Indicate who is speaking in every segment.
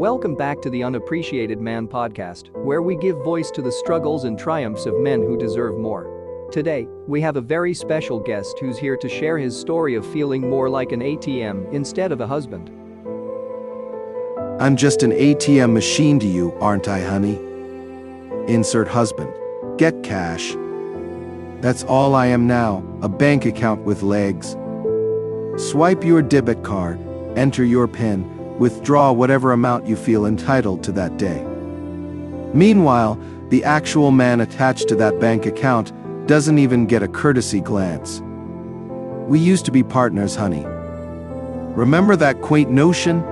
Speaker 1: Welcome back to the Unappreciated Man podcast, where we give voice to the struggles and triumphs of men who deserve more. Today, we have a very special guest who's here to share his story of feeling more like an ATM instead of a husband.
Speaker 2: I'm just an ATM machine to you, aren't I, honey? Insert husband. Get cash. That's all I am now, a bank account with legs. Swipe your debit card, enter your PIN, withdraw whatever amount you feel entitled to that day. Meanwhile, the actual man attached to that bank account doesn't even get a courtesy glance. We used to be partners, honey. Remember that quaint notion?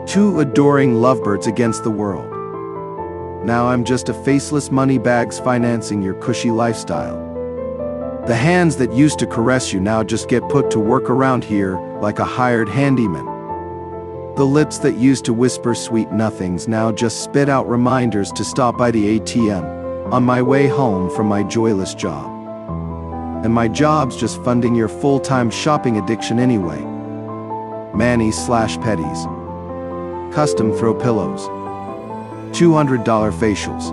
Speaker 2: Two adoring lovebirds against the world. Now I'm just a faceless moneybags financing your cushy lifestyle. The hands that used to caress you now just get put to work around here like a hired handyman. The lips that used to whisper sweet nothings now just spit out reminders to stop by the ATM on my way home from my joyless job. And my job's just funding your full-time shopping addiction anyway. Manis/petties. Custom throw pillows. $200 facials.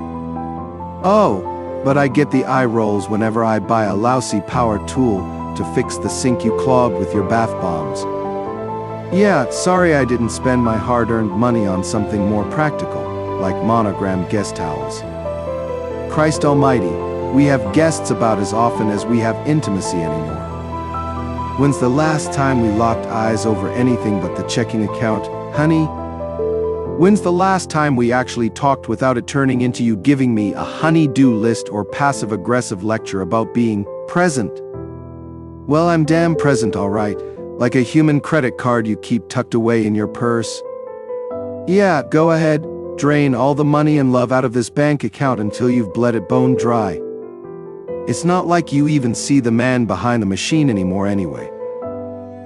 Speaker 2: Oh, but I get the eye rolls whenever I buy a lousy power tool to fix the sink you clogged with your bath bombs. Yeah, sorry I didn't spend my hard-earned money on something more practical, like monogrammed guest towels. Christ almighty, we have guests about as often as we have intimacy anymore. When's the last time we locked eyes over anything but the checking account, honey? When's the last time we actually talked without it turning into you giving me a honey-do list or passive-aggressive lecture about being present? Well, I'm damn present, all right, like a human credit card you keep tucked away in your purse. Yeah, go ahead, drain all the money and love out of this bank account until you've bled it bone dry. It's not like you even see the man behind the machine anymore anyway.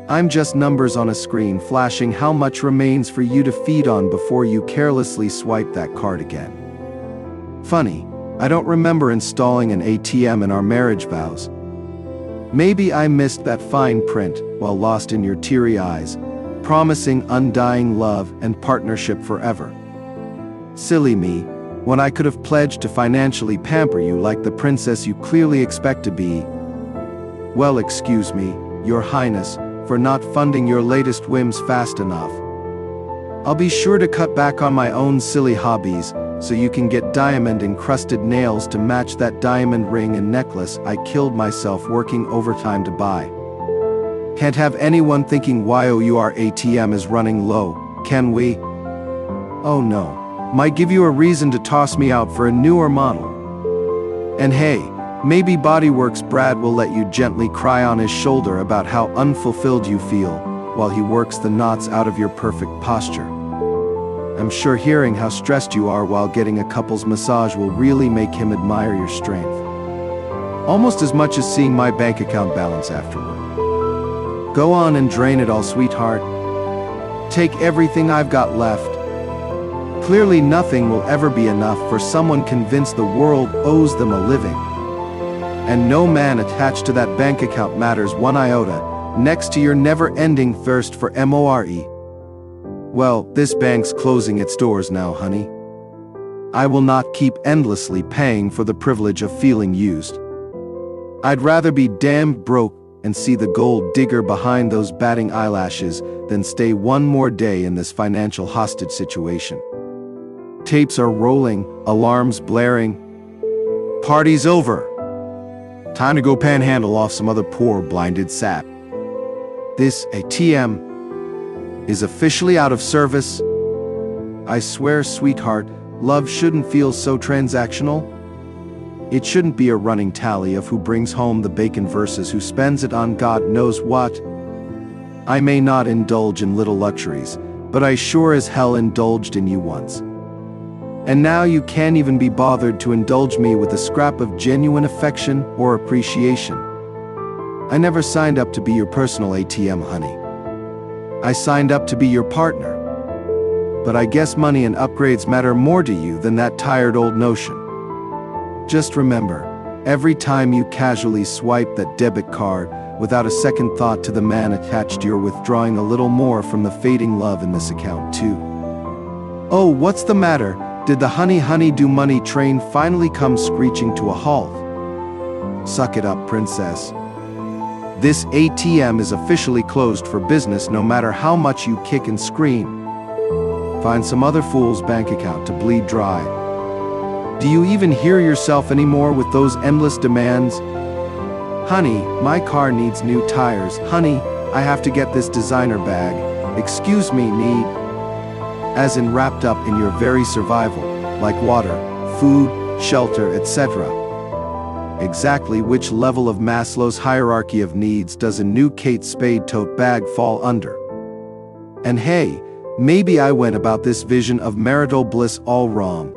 Speaker 2: I'm just numbers on a screen flashing how much remains for you to feed on before you carelessly swipe that card again. Funny, I don't remember installing an ATM in our marriage vows. Maybe I missed that fine print while lost in your teary eyes, promising undying love and partnership forever. Silly me, when I could have pledged to financially pamper you like the princess you clearly expect to be. Well, excuse me, Your Highness, for not funding your latest whims fast enough. I'll be sure to cut back on my own silly hobbies so you can get diamond-encrusted nails to match that diamond ring and necklace I killed myself working overtime to buy. Can't have anyone thinking your ATM is running low, can we? Oh no, might give you a reason to toss me out for a newer model. And hey, maybe Bodyworks Brad will let you gently cry on his shoulder about how unfulfilled you feel while he works the knots out of your perfect posture. I'm sure hearing how stressed you are while getting a couple's massage will really make him admire your strength. Almost as much as seeing my bank account balance afterward. Go on and drain it all, sweetheart. Take everything I've got left. Clearly nothing will ever be enough for someone convinced the world owes them a living. And no man attached to that bank account matters one iota, next to your never-ending thirst for more. Well, this bank's closing its doors now, honey. I will not keep endlessly paying for the privilege of feeling used. I'd rather be damned broke and see the gold digger behind those batting eyelashes than stay one more day in this financial hostage situation. Tapes are rolling, alarms blaring. Party's over. Time to go panhandle off some other poor blinded sap. This ATM is officially out of service. I swear, sweetheart, love shouldn't feel so transactional. It shouldn't be a running tally of who brings home the bacon versus who spends it on God knows what. I may not indulge in little luxuries, but I sure as hell indulged in you once. And now you can't even be bothered to indulge me with a scrap of genuine affection or appreciation. I never signed up to be your personal ATM, honey. I signed up to be your partner. But I guess money and upgrades matter more to you than that tired old notion. Just remember, every time you casually swipe that debit card without a second thought to the man attached, you're withdrawing a little more from the fading love in this account too. Oh, what's the matter? Did the honey do money train finally come screeching to a halt? Suck it up, princess. This ATM is officially closed for business no matter how much you kick and scream. Find some other fool's bank account to bleed dry. Do you even hear yourself anymore with those endless demands? Honey, my car needs new tires. Honey, I have to get this designer bag. Excuse me, need. As in wrapped up in your very survival, like water, food, shelter, etc. Exactly which level of Maslow's hierarchy of needs does a new Kate Spade tote bag fall under? And hey, maybe I went about this vision of marital bliss all wrong.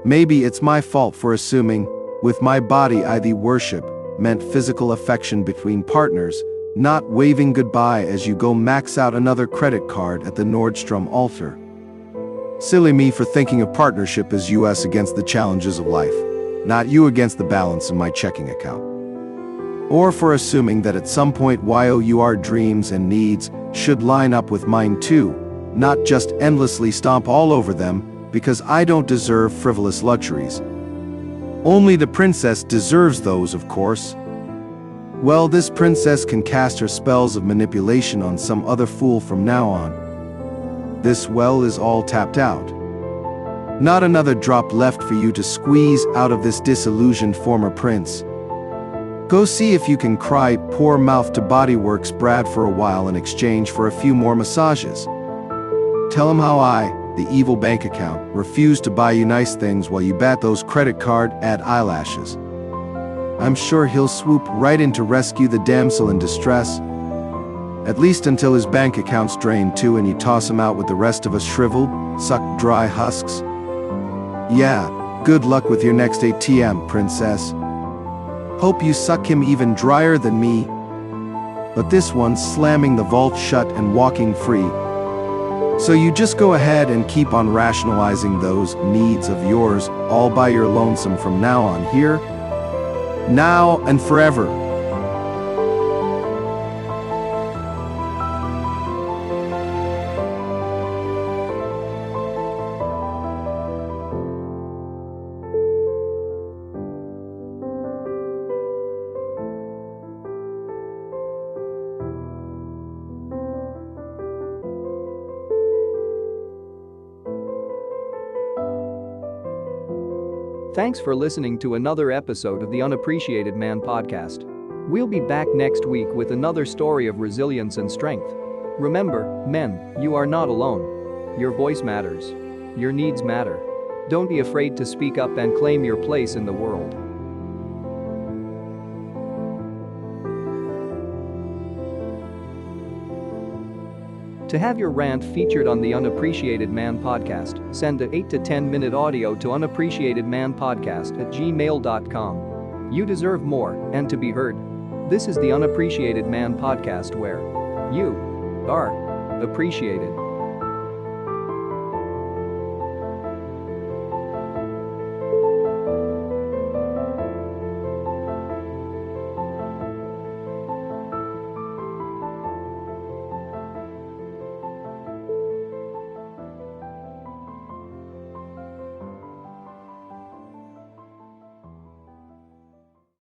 Speaker 2: Maybe it's my fault for assuming, with my body I thee worship, meant physical affection between partners, not waving goodbye as you go max out another credit card at the Nordstrom altar. Silly me for thinking of partnership as us against the challenges of life, not you against the balance in my checking account. Or for assuming that at some point your dreams and needs should line up with mine too, not just endlessly stomp all over them, because I don't deserve frivolous luxuries. Only the princess deserves those, of course. Well, this princess can cast her spells of manipulation on some other fool from now on. This well is all tapped out. Not another drop left for you to squeeze out of this disillusioned former prince. Go see if you can cry poor mouth to Bodyworks Brad for a while in exchange for a few more massages. Tell him how I, the evil bank account, refused to buy you nice things while you bat those credit card ad eyelashes. I'm sure he'll swoop right in to rescue the damsel in distress. At least until his bank account's drained too and you toss him out with the rest of us shriveled, sucked dry husks. Yeah, good luck with your next ATM, princess. Hope you suck him even drier than me. But this one's slamming the vault shut and walking free. So you just go ahead and keep on rationalizing those needs of yours all by your lonesome from now on, here, now and forever.
Speaker 1: Thanks for listening to another episode of the Unappreciated Man podcast. We'll be back next week with another story of resilience and strength. Remember, men, you are not alone. Your voice matters. Your needs matter. Don't be afraid to speak up and claim your place in the world. To have your rant featured on the Unappreciated Man podcast, send an 8 to 10 minute audio to unappreciatedmanpodcast@gmail.com. You deserve more and to be heard. This is the Unappreciated Man podcast where you are appreciated.